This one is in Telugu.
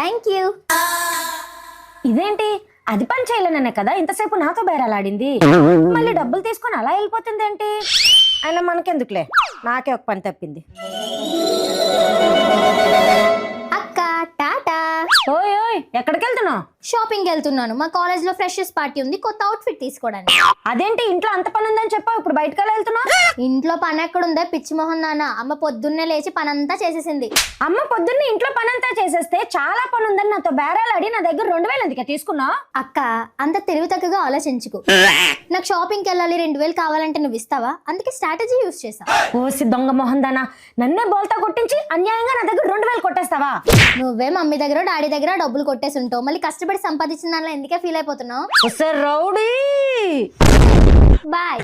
Thank you. ఇదేంటి అది పని చేయలేననే కదా ఇంతసేపు నాతో బేరాలాడింది, మళ్ళీ డబ్బులు తీసుకొని అలా వెళ్ళిపోతుంది ఏంటి? అయినా మనకెందుకులే, నాకే ఒక పని తప్పింది. అక్క టాటా. ఓయ్ ఓయ్ ఎక్కడికి వెళ్తున్నావు? షాపింగ్ వెళ్తున్నాను. మా కాలేజ్ లో ఫ్రెషర్స్ పార్టీ ఉంది, కొత్త అవుట్ఫిట్ తీసుకోవడానికి. అదేంటి ఇంట్లో అంత పని ఉందని చెప్పావు, ఇప్పుడు బయటకు వెళ్తున్నావు? ఇంట్లో పని ఎక్కడుందే పిచ్చి మొహం నాన్న. అమ్మ పొద్దున్నే లేచి పనంతా చేసేసింది. అమ్మ పొద్దున్నే ఇంట్లో పని అంతా చేసేస్తే చాలా పని ఉందని నాతో బేరాలాడి నా దగ్గర 2000 ఎందుకే తీసుకున్నావు? అక్క అంత తెలివి తగ్గగా ఆలోచించుకో. నాకు షాపింగ్కి వెళ్ళాలి, 2000 కావాలంటే నువ్వు ఇస్తావా? అందుకే స్ట్రాటజీ యూస్ చేసా. ఓసి దొంగ మొహం దానా, నన్నే బోల్తా కొట్టించి అన్యాయంగా నా దగ్గర 2000 కొట్టేస్తావా? నువ్వే మమ్మీ దగ్గర డాడీ దగ్గర డబ్బులు కొట్టేసి ఉంటావు, మళ్ళీ కష్టపడి సంపాదించిన దానిలో ఎందుకే ఫీల్ అయిపోతున్నావు? Rowdy boy.